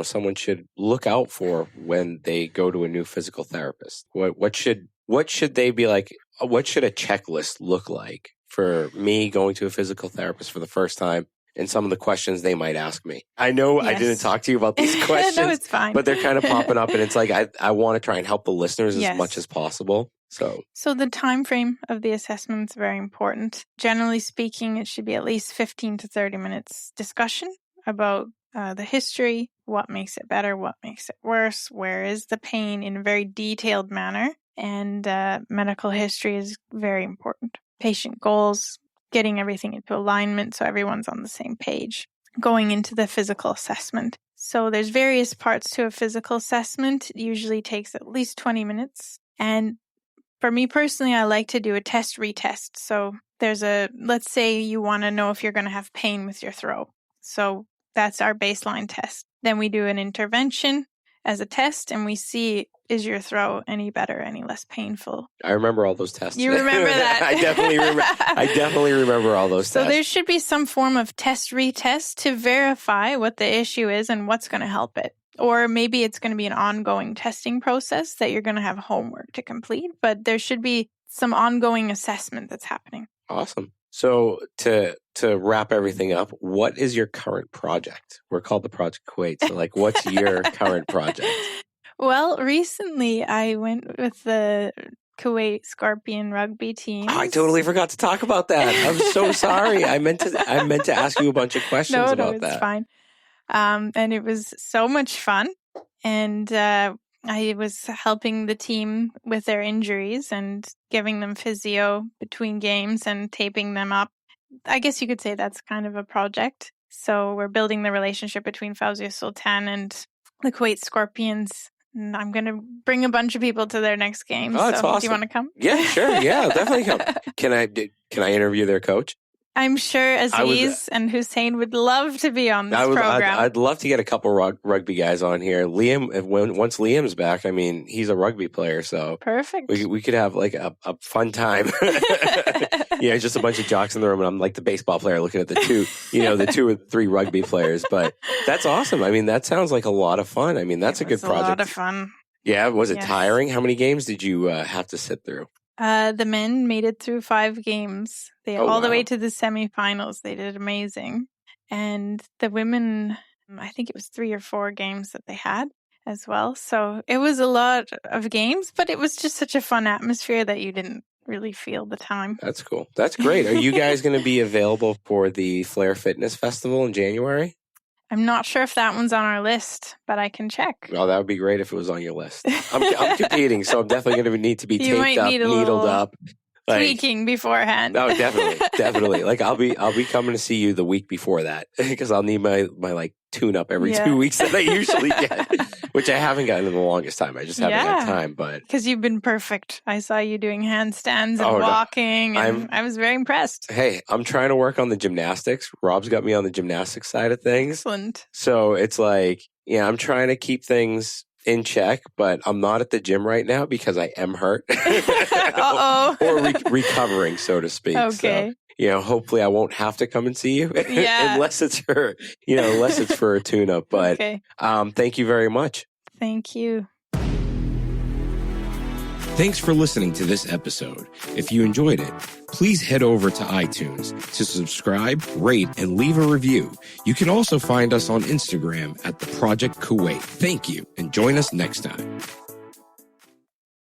Speaker 2: someone should look out for when they go to a new physical therapist? What should they be like? What should a checklist look like for me going to a physical therapist for the first time? And some of the questions they might ask me. I know I didn't talk to you about these questions,
Speaker 3: no, it's fine.
Speaker 2: But they're kind of popping up, and it's like I want to try and help the listeners as much as possible. So
Speaker 3: the time frame of the assessment is very important. Generally speaking, it should be at least 15 to 30 minutes discussion about the history, what makes it better, what makes it worse, where is the pain in a very detailed manner, and medical history is very important. Patient goals, getting everything into alignment so everyone's on the same page going into the physical assessment. So there's various parts to a physical assessment. It usually takes at least 20 minutes. And for me personally, I like to do a test-retest. So let's say you want to know if you're going to have pain with your throat. So that's our baseline test. Then we do an intervention as a test, and we see, is your throat any better, any less painful?
Speaker 2: I remember all those tests.
Speaker 3: You remember that?
Speaker 2: I definitely remember all those tests.
Speaker 3: So there should be some form of test-retest to verify what the issue is and what's going to help it. Or maybe it's going to be an ongoing testing process that you're going to have homework to complete, but there should be some ongoing assessment that's happening.
Speaker 2: Awesome. So to wrap everything up, what is your current project? We're called the Project Kuwait. So what's your current project?
Speaker 3: Well, recently I went with the Kuwait Scorpion rugby team.
Speaker 2: Oh, I totally forgot to talk about that. I'm so sorry. I meant to ask you a bunch of questions about that.
Speaker 3: No, it's fine. And it was so much fun. And I was helping the team with their injuries and giving them physio between games and taping them up. I guess you could say that's kind of a project. So we're building the relationship between Fawzia Sultan and the Kuwait Scorpions. And I'm going to bring a bunch of people to their next game.
Speaker 2: Oh, that's awesome.
Speaker 3: Do you want to come?
Speaker 2: Yeah, sure. Yeah, definitely come. Can I interview their coach?
Speaker 3: I'm sure Aziz and Hussein would love to be on this program.
Speaker 2: I'd love to get a couple rugby guys on here. Liam, once Liam's back, I mean, he's a rugby player, so
Speaker 3: perfect.
Speaker 2: We could have like a fun time. Yeah, just a bunch of jocks in the room, and I'm like the baseball player looking at the two or three rugby players. But that's awesome. I mean, that sounds like a lot of fun. I mean, that's a good project.
Speaker 3: A lot of fun.
Speaker 2: Yeah, was it tiring? How many games did you have to sit through?
Speaker 3: The men made it through 5 games. All the way to the semifinals. They did amazing. And the women, I think it was 3 or 4 games that they had as well. So it was a lot of games, but it was just such a fun atmosphere that you didn't really feel the time.
Speaker 2: That's cool. That's great. Are you guys going to be available for the Flair Fitness Festival in January?
Speaker 3: I'm not sure if that one's on our list, but I can check.
Speaker 2: Oh, that would be great if it was on your list. I'm competing, so I'm definitely going to need to be taped up, needled up.
Speaker 3: Tweaking beforehand.
Speaker 2: Oh, definitely. Like I'll be coming to see you the week before that because I'll need my like tune up every 2 weeks that I usually get, which I haven't gotten in the longest time. I just haven't had time. But
Speaker 3: because you've been perfect, I saw you doing handstands and walking, and I was very impressed.
Speaker 2: Hey, I'm trying to work on the gymnastics. Rob's got me on the gymnastics side of things.
Speaker 3: Excellent.
Speaker 2: So it's like, I'm trying to keep things in check, but I'm not at the gym right now because I am hurt. or recovering, so to speak.
Speaker 3: Okay.
Speaker 2: So, hopefully I won't have to come and see you unless it's for a tune-up. But thank you very much.
Speaker 3: Thank you.
Speaker 1: Thanks for listening to this episode. If you enjoyed it, please head over to iTunes to subscribe, rate, and leave a review. You can also find us on Instagram at the Project Kuwait. Thank you, and join us next time.